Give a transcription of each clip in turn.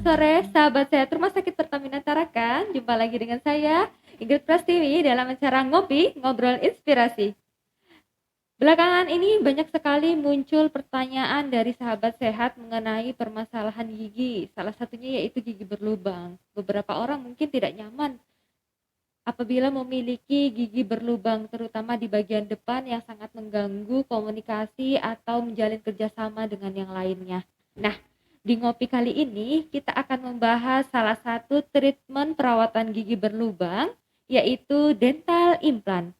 sore, sahabat sehat Rumah Sakit Pertamina Tarakan. Jumpa lagi dengan saya, Ingrid Prastiwi, dalam acara Ngopi, Ngobrol Inspirasi. Belakangan ini banyak sekali muncul pertanyaan dari sahabat sehat mengenai permasalahan gigi. Salah satunya yaitu gigi berlubang. Beberapa orang mungkin tidak nyaman apabila memiliki gigi berlubang, terutama di bagian depan yang sangat mengganggu komunikasi atau menjalin kerjasama dengan yang lainnya. Nah, di Ngopi kali ini kita akan membahas salah satu treatment perawatan gigi berlubang, yaitu dental implant.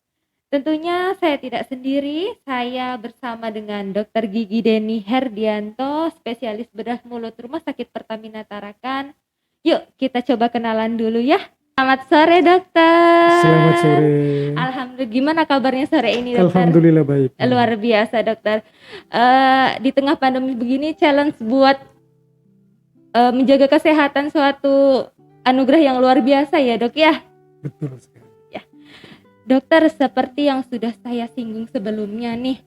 Tentunya saya tidak sendiri, saya bersama dengan Dr. Gigi Denny Herdianto, spesialis bedah mulut Rumah Sakit Pertamina Tarakan. Yuk kita coba kenalan dulu ya. Selamat sore dokter. Selamat sore. Alhamdulillah, gimana kabarnya sore ini dokter? Alhamdulillah baik. Luar biasa dokter. Di tengah pandemi begini challenge buat menjaga kesehatan suatu anugerah yang luar biasa ya dok ya. Betul sekali. Ya. Dokter, seperti yang sudah saya singgung sebelumnya nih,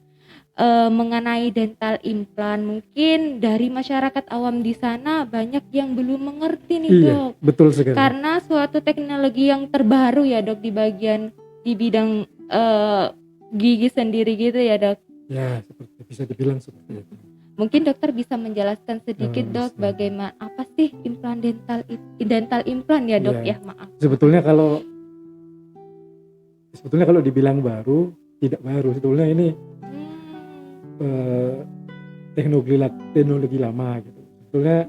mengenai dental implant, mungkin dari masyarakat awam di sana banyak yang belum mengerti nih dok. Betul sekali. Karena suatu teknologi yang terbaru ya dok di bidang gigi sendiri gitu ya dok. Ya, seperti bisa dibilang seperti itu. Mungkin dokter bisa menjelaskan sedikit dok bagaimana apa sih dental implant ya dok ya, maaf. Sebetulnya kalau dibilang baru, tidak baru. Sebetulnya ini teknologi lama gitu. Sebetulnya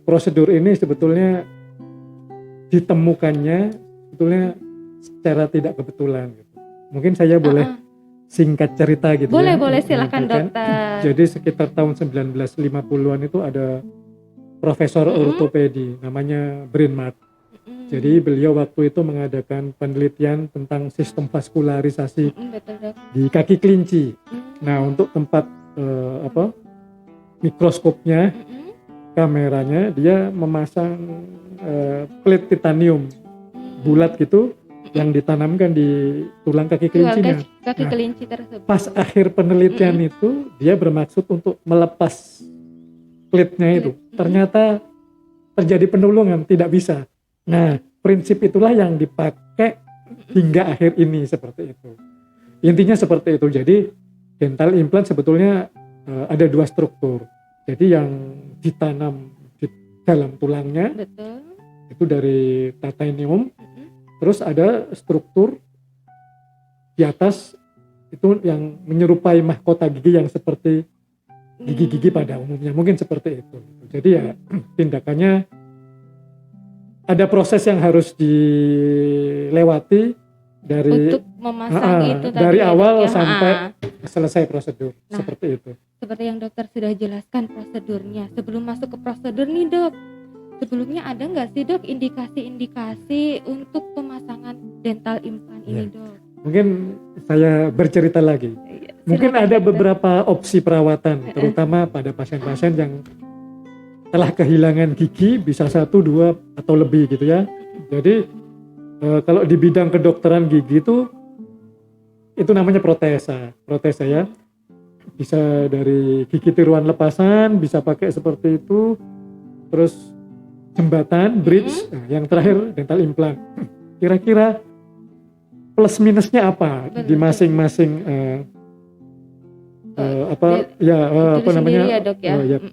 prosedur ini sebetulnya ditemukannya sebetulnya secara tidak kebetulan gitu. Mungkin saya boleh singkat cerita gitu. Boleh silakan dokter. Jadi sekitar tahun 1950-an itu ada profesor ortopedi namanya Brinmat. Jadi beliau waktu itu mengadakan penelitian tentang sistem vaskularisasi di kaki kelinci. Nah, untuk tempat mikroskopnya, kameranya, dia memasang plate titanium bulat gitu yang ditanamkan di tulang kaki kelincinya. Kaki kelinci tersebut. Pas akhir penelitian itu, dia bermaksud untuk melepas plate-nya itu. Ternyata terjadi penulungan, tidak bisa. Nah, prinsip itulah yang dipakai hingga akhir ini seperti itu. Intinya seperti itu. Jadi dental implant sebetulnya ada dua struktur. Jadi yang ditanam di dalam tulangnya, betul, itu dari titanium. Terus ada struktur di atas itu yang menyerupai mahkota gigi yang seperti gigi-gigi pada umumnya. Mungkin seperti itu. Jadi ya tindakannya ada proses yang harus dilewati untuk memasang itu tadi dari awal ya, sampai selesai prosedur. Nah, seperti itu. Seperti yang dokter sudah jelaskan prosedurnya. Sebelum masuk ke prosedur nih dok, sebelumnya ada nggak sih dok indikasi-indikasi untuk pemasangan dental implant ini dok? Mungkin saya bercerita lagi. Mungkin ada beberapa opsi perawatan, terutama pada pasien-pasien yang telah kehilangan gigi, bisa 1, 2 atau lebih gitu ya. Jadi kalau di bidang kedokteran gigi itu namanya protesa ya. Bisa dari gigi tiruan lepasan, bisa pakai seperti itu. Terus jembatan, bridge, yang terakhir dental implant. Kira-kira plus minusnya apa di masing-masing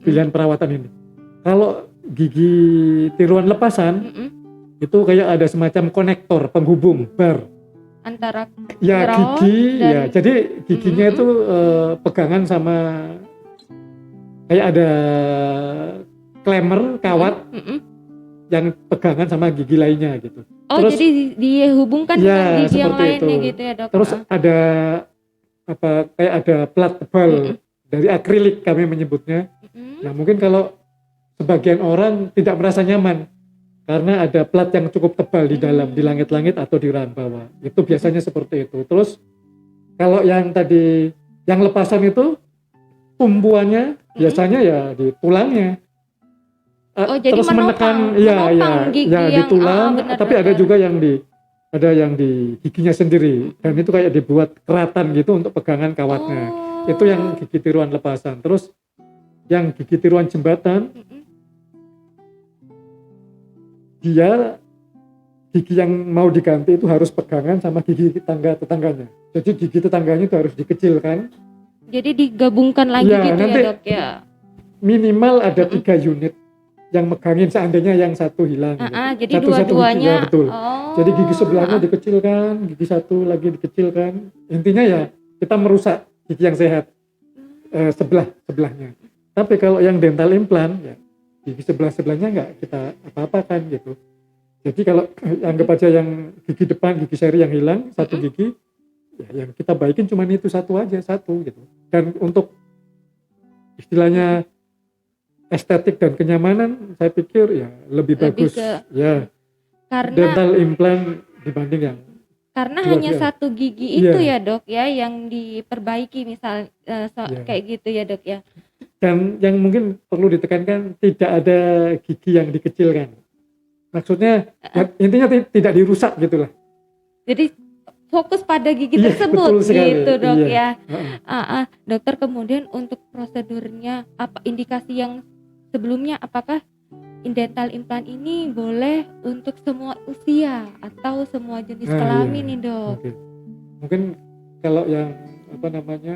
pilihan perawatan ini? Kalau gigi tiruan lepasan itu kayak ada semacam konektor penghubung bar antara gigi dan... ya, jadi giginya itu pegangan sama kayak ada klemmer kawat yang pegangan sama gigi lainnya gitu. Terus, jadi dihubungkan dengan gigi yang lainnya itu. Gitu ya dok. Terus ada kayak ada plat tebal dari akrilik kami menyebutnya. Nah mungkin kalau sebagian orang tidak merasa nyaman karena ada plat yang cukup tebal di dalam, di langit-langit atau di ran bawah. Itu biasanya seperti itu. Terus kalau yang tadi yang lepasan itu tumbuhannya biasanya ya di tulangnya. Jadi terus menekan gigi di tulang, tapi ada juga yang di giginya sendiri, dan itu kayak dibuat keratan gitu untuk pegangan kawatnya. Itu yang gigi tiruan lepasan. Terus yang gigi tiruan jembatan dia gigi yang mau diganti itu harus pegangan sama gigi tetangganya. Jadi gigi tetangganya itu harus dikecilkan. Jadi digabungkan lagi Ya, gitu ya nanti dok ya. minimal ada 3 unit yang megangin seandainya yang satu hilang. Gitu. Jadi Satu-satu gigi, dua-duanya. ya betul. Oh. Jadi gigi sebelahnya dikecilkan, gigi satu lagi dikecilkan. Intinya ya kita merusak gigi yang sehat sebelahnya. Tapi kalau yang dental implant ya gigi sebelahnya nggak kita apa-apakan gitu. Jadi kalau anggap aja yang gigi depan, gigi seri yang hilang, satu gigi, ya yang kita baikin cuma itu satu gitu. Dan untuk istilahnya estetik dan kenyamanan, saya pikir ya lebih bagus ya karena dental implant dibanding yang karena hanya satu gigi itu ya dok ya yang diperbaiki misal kayak gitu ya dok ya. Dan yang mungkin perlu ditekankan tidak ada gigi yang dikecilkan. Maksudnya intinya tidak dirusak gitulah. Jadi fokus pada gigi tersebut gitu dok ya. Dokter, kemudian untuk prosedurnya apa indikasi yang sebelumnya, apakah dental implant ini boleh untuk semua usia atau semua jenis kelamin nih dok? Mungkin kalau yang apa namanya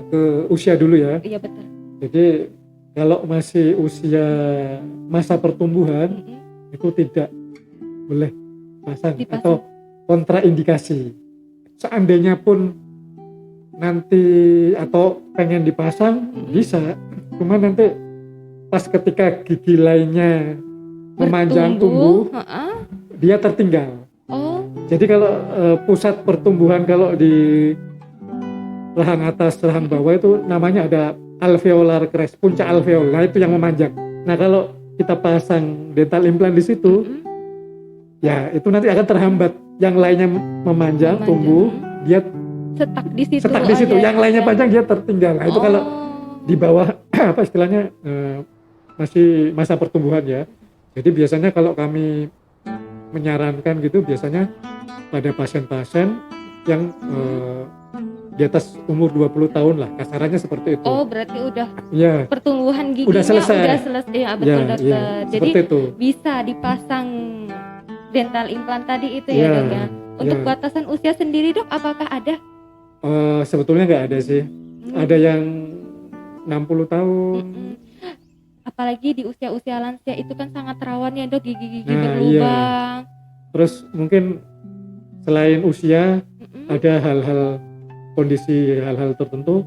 ke usia dulu ya. Iya betul. Jadi kalau masih usia masa pertumbuhan itu tidak boleh pasang atau kontraindikasi. Seandainya pun nanti atau pengen dipasang bisa, cuma nanti pas ketika gigi lainnya memanjang tumbuh, dia tertinggal. Jadi kalau pusat pertumbuhan kalau di rahang atas, rahang bawah itu namanya ada alveolar crest, puncak alveol. Nah itu yang memanjang. Nah kalau kita pasang dental implant di situ, ya itu nanti akan terhambat. Yang lainnya memanjang, tumbuh, dia setak di situ. Yang lainnya panjang dia tertinggal. Nah itu kalau di bawah apa istilahnya masih masa pertumbuhan ya. Jadi biasanya kalau kami menyarankan gitu, biasanya pada pasien-pasien yang di atas umur 20 tahun lah, kasarannya seperti itu. Oh berarti udah pertumbuhan giginya udah selesai ya betul dokter. Jadi itu bisa dipasang dental implant tadi itu ya dok ya. Untuk batasan usia sendiri dok, apakah ada? Sebetulnya nggak ada sih. Ada yang 60 tahun. Apalagi di usia-usia lansia itu kan sangat rawan ya dok, gigi-gigi berlubang. Terus mungkin selain usia ada kondisi hal-hal tertentu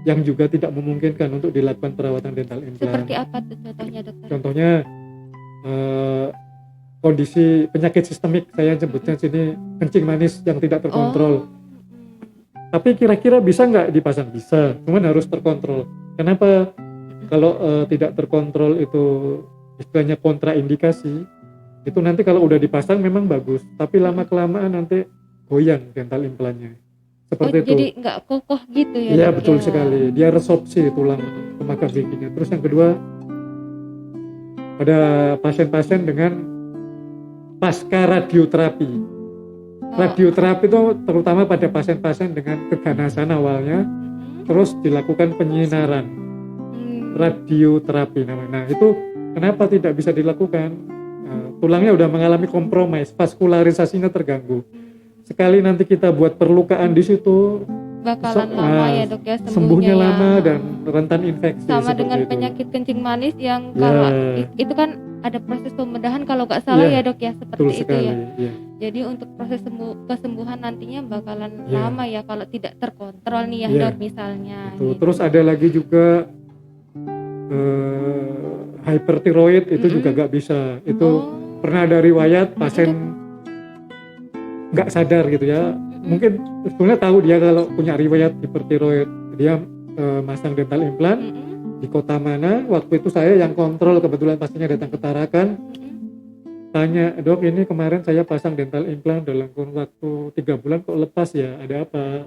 yang juga tidak memungkinkan untuk dilakukan perawatan dental implant. Seperti apa tuh contohnya dokter? Contohnya kondisi penyakit sistemik, saya sebutnya sini kencing manis yang tidak terkontrol. Tapi kira-kira bisa nggak dipasang? Bisa, cuman harus terkontrol. Kenapa? Kalau tidak terkontrol itu istilahnya kontraindikasi, itu nanti kalau udah dipasang memang bagus, tapi lama-kelamaan nanti goyang dental implantnya. Seperti itu. Jadi nggak kokoh gitu ya? Iya betul sekali. Dia resorpsi tulang pemakar giginya. Terus yang kedua, ada pasien-pasien dengan pasca radioterapi. Radioterapi itu terutama pada pasien-pasien dengan keganasan awalnya, terus dilakukan penyinaran. Radioterapi namanya. Nah itu kenapa tidak bisa dilakukan? Tulangnya udah mengalami kompromis, vaskularisasinya terganggu. Sekali nanti kita buat perlukaan di situ, bakalan lama ya dok ya sembuhnya lama dan rentan infeksi. Sama dengan penyakit kencing manis yang kalau itu kan ada proses pembedahan kalau nggak salah ya dok ya, seperti itu ya. Jadi untuk proses kesembuhan nantinya bakalan lama ya kalau tidak terkontrol nih ya dok misalnya. Gitu. Terus ada lagi juga hypertiroid itu juga nggak bisa. Itu pernah ada riwayat pasien nggak sadar gitu ya. Mungkin sebetulnya tahu dia kalau punya riwayat hipertiroid, dia masang dental implant di kota mana. Waktu itu saya yang kontrol, kebetulan pastinya datang ke Tarakan, tanya, dok ini kemarin saya pasang dental implant dalam kurun waktu 3 bulan kok lepas ya, ada apa?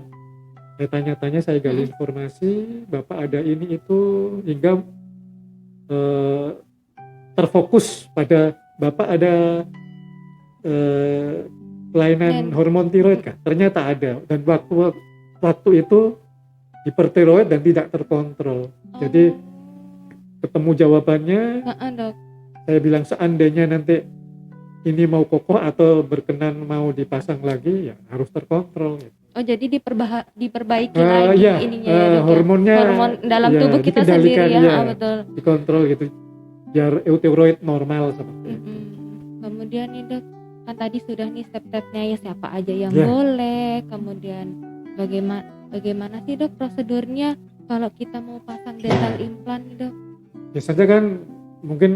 Saya tanya-tanya, saya gali informasi, bapak ada ini itu, hingga terfokus pada bapak ada kelainan hormon tiroid kan? Ternyata ada, dan waktu itu hipertiroid dan tidak terkontrol. Jadi ketemu jawabannya, saya bilang seandainya nanti ini mau kokoh atau berkenan mau dipasang lagi, ya harus terkontrol gitu. Oh, jadi diperbaiki lagi Iya, ininya ya, Dok, ya. hormonnya Hormon dalam ya, tubuh kita sendiri dikendalikan, ya, ya, betul. dikontrol gitu biar euteroid normal seperti itu. Kemudian nih, Dok, kan tadi sudah nih step-stepnya ya, siapa aja yang Ya. boleh, kemudian bagaimana sih, Dok, prosedurnya kalau kita mau pasang dental implant nih, Dok? Biasanya kan mungkin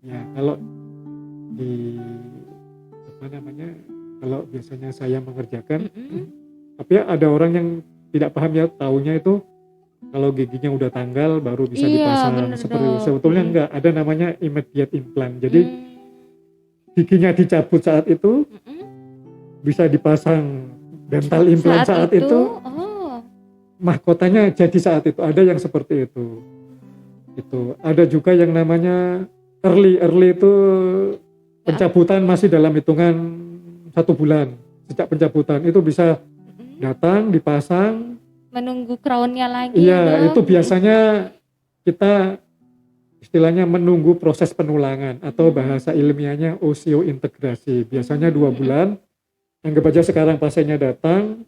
ya kalau di apa namanya, kalau biasanya saya mengerjakan, tapi ada orang yang tidak paham ya, taunya itu kalau giginya udah tanggal baru bisa dipasang. bener, Seperti Dok. sebetulnya enggak, ada namanya immediate implant. Jadi giginya dicabut saat itu bisa dipasang dental implant saat itu. Oh, Mahkotanya jadi saat itu. Ada yang seperti itu. Itu ada juga yang namanya early itu pencabutan masih dalam hitungan 1 bulan sejak pencabutan, itu bisa datang dipasang. menunggu crown-nya lagi, Iya, Dok. itu biasanya kita istilahnya menunggu proses penulangan atau bahasa ilmiahnya oseointegrasi. Biasanya 2 bulan. Anggap aja sekarang pasiennya datang,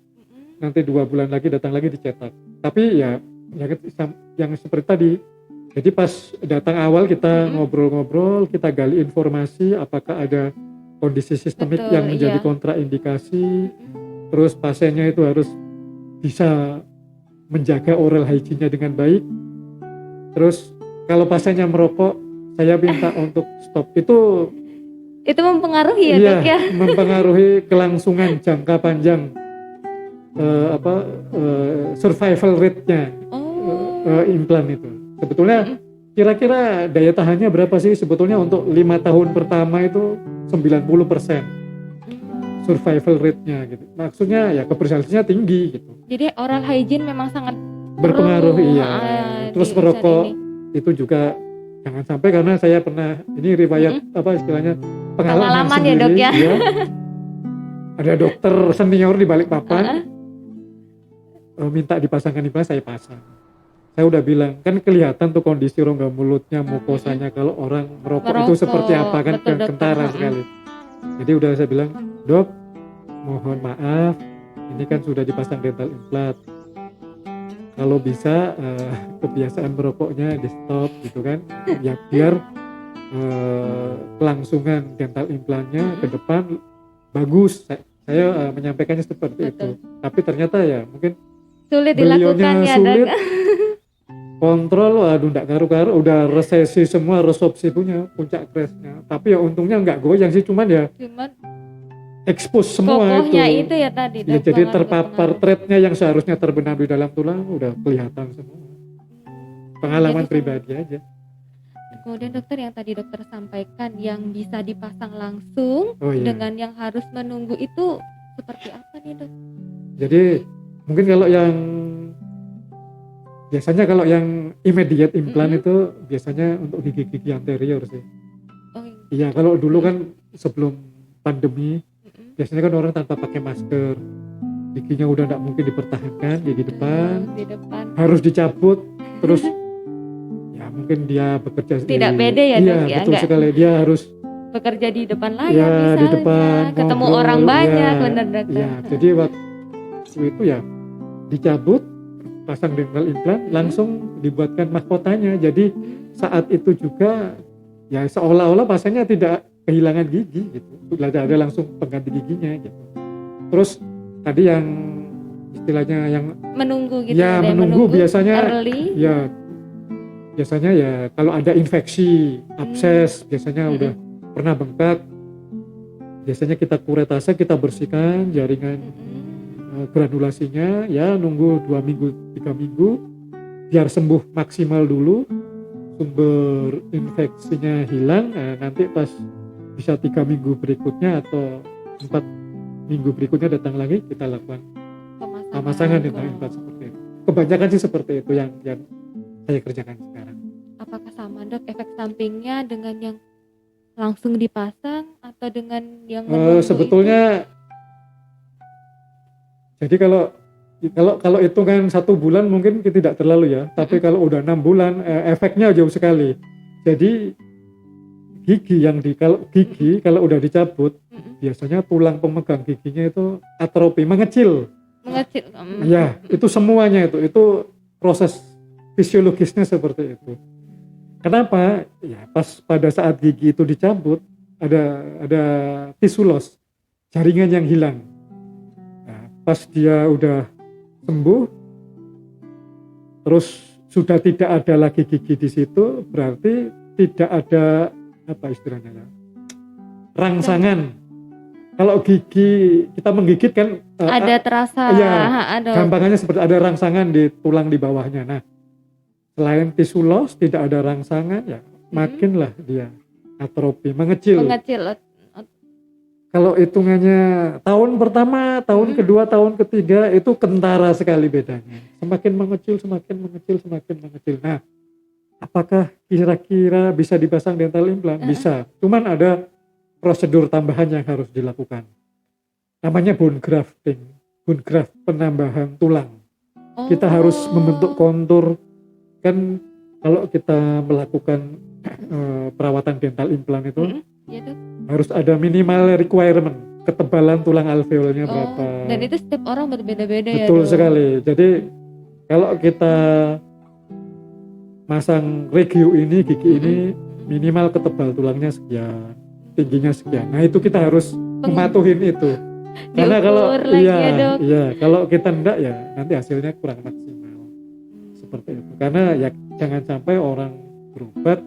nanti 2 bulan lagi datang lagi dicetak. Tapi ya yang seperti tadi. Jadi pas datang awal kita ngobrol-ngobrol, kita gali informasi apakah ada kondisi sistemik Betul, yang menjadi iya. kontraindikasi. Terus pasiennya itu harus bisa menjaga oral hygiene-nya dengan baik. Terus kalau pasiennya merokok, saya minta untuk stop. Itu Mempengaruhi ya, iya, Dok, ya. mempengaruhi kelangsungan jangka panjang survival rate-nya implan itu. Sebetulnya kira-kira daya tahannya berapa sih sebetulnya untuk 5 tahun pertama itu 90% survival rate-nya gitu. Maksudnya ya keberhasilannya tinggi gitu. Jadi oral hygiene memang sangat Berpengaruh, perlu, iya. Terus di merokok saat ini. itu juga jangan sampai, karena saya pernah ini riwayat apa istilahnya Pengalaman ya, sendiri, Dok, ya. ya. Ada dokter senior di Balikpapan minta dipasangkan implan, saya pasang. Saya udah bilang, kan kelihatan tuh kondisi rongga mulutnya, mukosanya kalau orang merokok itu seperti apa kan, betul, Dok. kentara sekali. Jadi udah saya bilang, Dok, mohon maaf, ini kan sudah dipasang dental implant. Kalau bisa kebiasaan merokoknya di stop gitu kan, ya biar kelangsungan dental implantnya ke depan bagus. Saya menyampaikannya seperti itu. Tapi ternyata ya mungkin sulit dilakukan ya, sulit. Dok. Kontrol, aduh enggak karu-karu, udah resesi semua, resopsi punya puncak crashnya. Tapi ya untungnya enggak goyang sih, cuman expose semua kokohnya itu ya tadi, ya, Dok, jadi sangat terpapar berpengaruh. threadnya yang seharusnya terbenam di dalam tulang udah kelihatan semua. Pengalaman Jadi, pribadi aja. Kemudian dokter, yang tadi dokter sampaikan yang bisa dipasang langsung dengan yang harus menunggu itu seperti apa nih, Dok? Jadi mungkin kalau yang biasanya kalau yang immediate implant itu biasanya untuk gigi-gigi anterior sih. Iya, kalau dulu kan sebelum pandemi biasanya kan orang tanpa pakai masker, giginya udah tidak mungkin dipertahankan, gigi depan harus dicabut, terus ya mungkin dia bekerja tidak pede ya, Dok, ya, betul sekali, dia harus bekerja di depan layar ya, misalnya, di depan, ketemu ngobrol, orang banyak, bener, Dok. Ya, jadi waktu itu ya dicabut, pasang dental implant, langsung dibuatkan mahkotanya. Jadi saat itu juga ya seolah-olah pasiennya tidak kehilangan gigi gitu, sudah ada langsung pengganti giginya gitu. Terus tadi yang istilahnya yang menunggu gitu ya, menunggu biasanya early. Ya biasanya ya kalau ada infeksi, abses, biasanya udah pernah bengkak, biasanya kita kuretase, kita bersihkan jaringan granulasinya, ya nunggu 2 minggu 3 minggu biar sembuh maksimal dulu, sumber infeksinya hilang. Nanti pas bisa 3 minggu berikutnya atau 4 minggu berikutnya datang lagi, kita lakukan pemasangan dental implant seperti itu. Kebanyakan sih seperti itu yang saya kerjakan sekarang. Apakah sama, Dok, efek sampingnya dengan yang langsung dipasang atau dengan yang sebetulnya itu? Jadi kalau hitungan 1 bulan mungkin tidak terlalu ya, tapi kalau udah 6 bulan efeknya jauh sekali. Jadi gigi yang kalau udah dicabut biasanya tulang pemegang giginya itu atrofi, mengecil. Ya, itu semuanya itu proses fisiologisnya seperti itu. Kenapa? Ya pas pada saat gigi itu dicabut ada tisu loss, jaringan yang hilang. Nah, pas dia udah sembuh, terus sudah tidak ada lagi gigi di situ, berarti tidak ada apa istilahnya ya, rangsangan. Kalau gigi kita menggigit kan ada terasa, ya, ada gampangannya seperti ada rangsangan di tulang di bawahnya. Nah, selain tisu loss tidak ada rangsangan ya, makinlah dia atrofi, mengecil. Kalau hitungannya tahun pertama, tahun kedua, tahun ketiga itu kentara sekali bedanya. Semakin mengecil, semakin mengecil, semakin mengecil. Nah, apakah kira-kira bisa dipasang dental implant? Bisa. Cuman ada prosedur tambahan yang harus dilakukan. Namanya bone grafting. Bone graft, penambahan tulang. Kita harus membentuk kontur. Kan kalau kita melakukan perawatan dental implant itu harus ada minimal requirement, ketebalan tulang alveolnya berapa. Dan itu setiap orang berbeda-beda ya. Betul sekali. Jadi kalau kita masang regio ini, gigi ini minimal ketebal tulangnya sekian, tingginya sekian. Nah itu kita harus mematuhin itu. Karena kalau kalau kita enggak ya nanti hasilnya kurang maksimal. Seperti itu. Karena ya jangan sampai orang berobat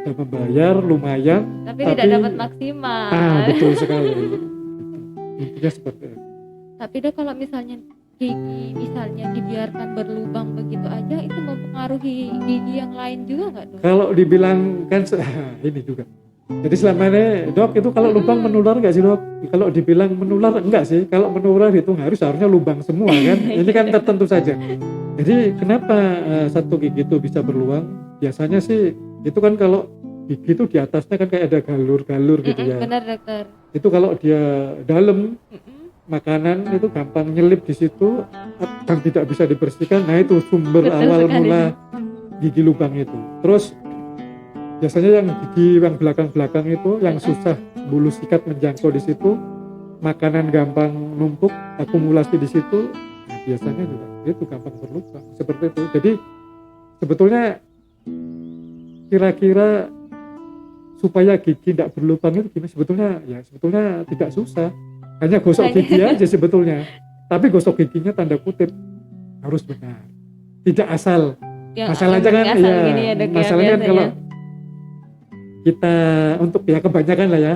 sudah membayar lumayan tapi tidak dapat maksimal. Betul sekali. Intinya seperti itu. Tapi dok, kalau misalnya gigi misalnya dibiarkan berlubang begitu aja, itu mempengaruhi gigi yang lain juga nggak dok? Kalau dibilang kan ini juga. Jadi selama ini dok itu kalau lubang menular nggak sih dok? Kalau dibilang menular enggak sih. Kalau menular itu harusnya lubang semua kan. Ini kan tertentu saja. Jadi kenapa satu gigi itu bisa berlubang? Biasanya sih itu kan kalau gigi itu di atasnya kan kayak ada galur-galur gitu ya. Benar dokter. Itu kalau dia dalam makanan itu gampang nyelip di situ dan tidak bisa dibersihkan. Nah itu sumber awal mula gigi lubang itu. Terus biasanya yang gigi yang belakang-belakang itu yang susah bulu sikat menjangkau di situ, makanan gampang numpuk, akumulasi di situ, nah biasanya juga itu gampang berlubang seperti itu. Jadi sebetulnya kira-kira supaya gigi tidak berlubang itu gimana? Sebetulnya tidak susah, hanya gosok gigi aja sebetulnya. Tapi gosok giginya tanda kutip harus benar, tidak asal. Masalahnya kan masalahnya kan kalau kita untuk ya kebanyakan lah ya,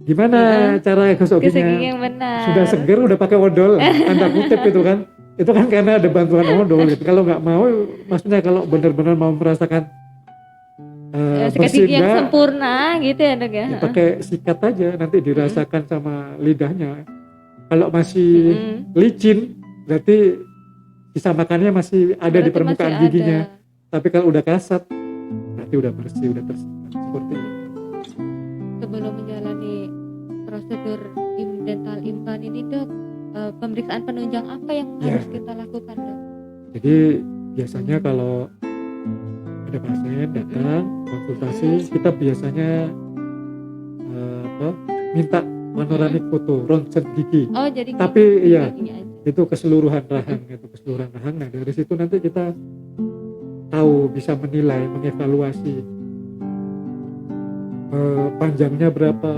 gimana cara gosok giginya yang benar. Sudah seger udah pakai odol, tanda kutip itu kan karena ada bantuan odol gitu. Kalau nggak mau, maksudnya kalau benar-benar mau merasakan sikat gigi yang sempurna gitu ya dok ya, pakai sikat aja nanti dirasakan sama lidahnya. Kalau masih licin berarti sisa makannya masih ada di permukaan giginya. Tapi kalau udah kasat berarti udah bersih, udah tersimpan seperti itu. Sebelum menjalani prosedur dental implant ini dok, pemeriksaan penunjang apa yang harus kita lakukan dok? Jadi biasanya kalau ada pasien datang konsultasi, kita biasanya minta panoramik foto ronsen gigi. Jadi tapi itu keseluruhan rahang, Nah dari situ nanti kita tahu, bisa menilai, mengevaluasi panjangnya berapa,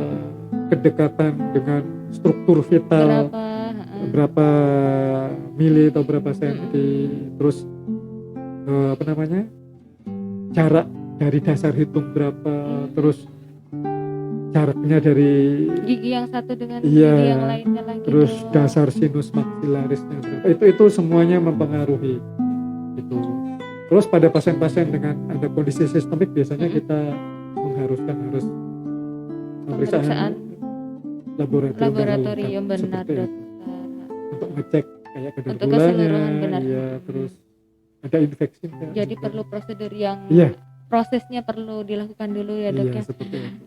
kedekatan dengan struktur vital berapa mili atau berapa senti, terus jarak dari dasar hidung berapa, terus jaraknya dari gigi yang satu dengan gigi yang lainnya lagi, terus dasar sinus maksilarisnya berapa, itu semuanya mempengaruhi itu. Terus pada pasien-pasien dengan ada kondisi sistemik biasanya kita mengharuskan harus pemeriksaan laboratorium benar dokter, untuk ngecek kayak kedengulannya, terus ada infeksi kan? Jadi perlu prosedur yang prosesnya perlu dilakukan dulu ya dok ya.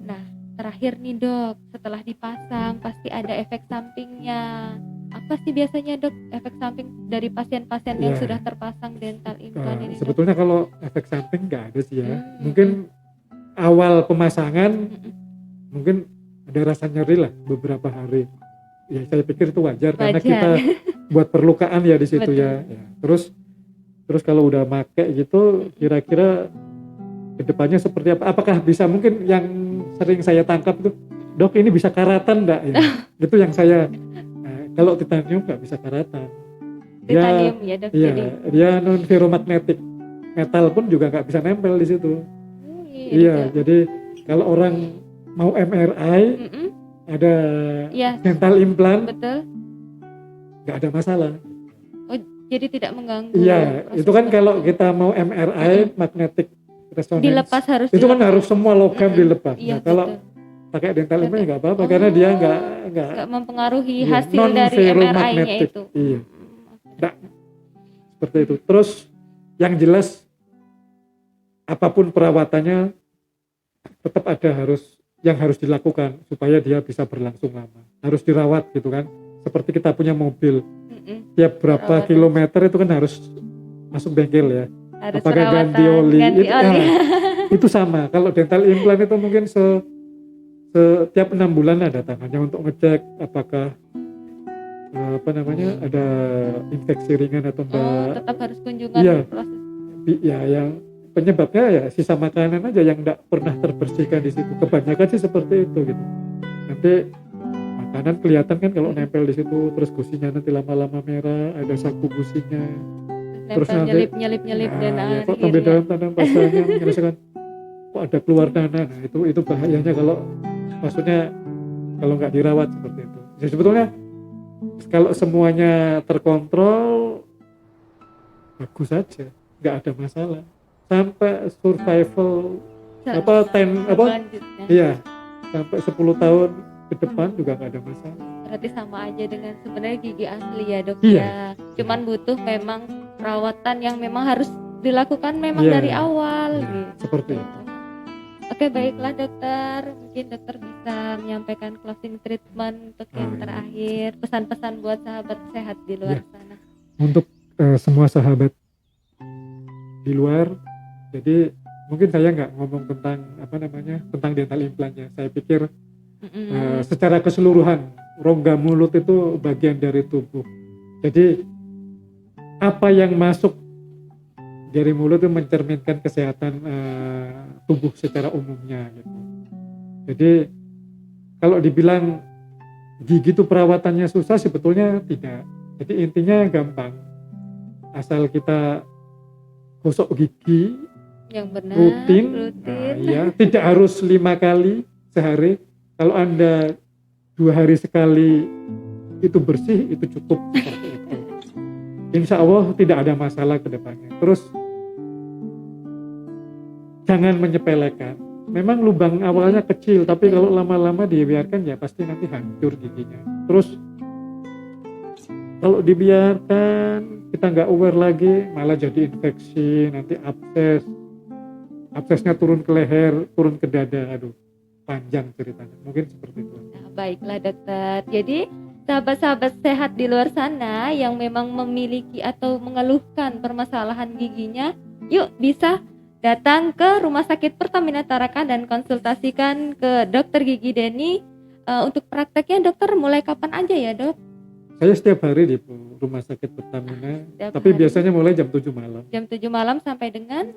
Nah terakhir nih dok, setelah dipasang pasti ada efek sampingnya. Apa sih biasanya dok efek samping dari pasien-pasien yang sudah terpasang dental implant ini? Sebetulnya kalau efek samping nggak ada sih ya. Mungkin awal pemasangan mungkin ada rasa nyeri lah beberapa hari. Ya saya pikir itu wajar. Karena kita buat perlukaan ya di situ ya. Terus kalau udah make gitu, kira-kira kedepannya seperti apa? Apakah bisa, mungkin yang sering saya tangkap tuh, dok ini bisa karatan enggak ya? Itu yang saya, kalau titanium nggak bisa karatan. Titanium ya dok. Iya, dia non ferromagnetic, metal pun juga nggak bisa nempel di situ. Iya, jadi kalau orang mau MRI, ada dental implant, nggak ada masalah. Oh, jadi tidak mengganggu. Iya, itu kan kalau kita mau MRI, magnetic resonance, dilepas harus. Itu kan harus semua logam dilepas. Iya, nah, kalau pakai dental implant nggak apa-apa, karena dia nggak mempengaruhi hasil dari MRI-nya itu. Iya, nah, seperti itu. Terus yang jelas apapun perawatannya tetap ada yang harus dilakukan supaya dia bisa berlangsung lama. Harus dirawat gitu kan. Seperti kita punya mobil, tiap berapa kilometer itu kan harus masuk bengkel ya. Harus apakah ganti oli. Itu sama. Kalau dental implant itu mungkin setiap 6 bulan ada tangannya untuk ngecek apakah ada infeksi ringan atau enggak. Tetap harus kunjungan proses. Ya, yang penyebabnya ya sisa makanan aja yang enggak pernah terbersihkan di situ. Kebanyakan sih seperti itu gitu. Nanti makanan kelihatan kan kalau nempel di situ, terus gusinya nanti lama-lama merah, ada saku gusinya. Terus nanti nyelip dan kok tambah dalam tanah pasarnya menyelesaikan kok ada keluar dana. Nah, itu bahayanya kalau maksudnya kalau nggak dirawat seperti itu. Jadi sebetulnya kalau semuanya terkontrol bagus saja, nggak ada masalah. Sampai survival sampai 10 tahun ke depan juga nggak ada masalah. Berarti sama aja dengan sebenarnya gigi asli ya dok. Iya. Ya. Cuman butuh memang perawatan yang memang harus dilakukan memang dari awal gitu. Seperti itu. Oke, baiklah dokter, mungkin dokter bisa menyampaikan closing treatment untuk yang terakhir, pesan-pesan buat sahabat sehat di luar sana. Untuk semua sahabat di luar, jadi mungkin saya nggak ngomong tentang dental implantnya. Saya pikir secara keseluruhan rongga mulut itu bagian dari tubuh. Jadi apa yang masuk dari mulut itu mencerminkan kesehatan tubuh secara umumnya gitu. Jadi kalau dibilang gigi itu perawatannya susah, sebetulnya tidak. Jadi intinya gampang, asal kita gosok gigi yang benar, rutin. Tidak harus 5 kali sehari. Kalau Anda 2 hari sekali itu bersih, itu cukup seperti itu. Insya Allah tidak ada masalah ke depannya. Terus jangan menyepelekan. Memang lubang awalnya kecil, tapi kalau lama-lama dibiarkan ya pasti nanti hancur giginya. Terus kalau dibiarkan kita nggak aware lagi, malah jadi infeksi, nanti absesnya turun ke leher, turun ke dada. Aduh, panjang ceritanya. Mungkin seperti itu. Nah, baiklah dokter. Jadi sahabat-sahabat sehat di luar sana yang memang memiliki atau mengeluhkan permasalahan giginya, yuk bisa datang ke Rumah Sakit Pertamina Tarakan dan konsultasikan ke Dokter Gigi Denny. Untuk prakteknya dokter mulai kapan aja ya dok? Saya setiap hari di Rumah Sakit Pertamina, tapi biasanya mulai jam 7 malam. Jam 7 malam sampai dengan?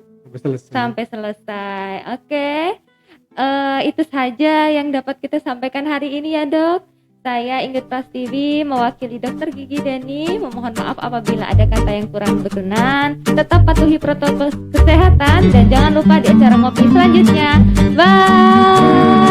Sampai selesai. Oke. Itu saja yang dapat kita sampaikan hari ini ya dok. Saya Ingrid Prastiwi mewakili Dokter Gigi Denny memohon maaf apabila ada kata yang kurang berkenan. Tetap patuhi protokol kesehatan dan jangan lupa di acara ngopi selanjutnya. Bye.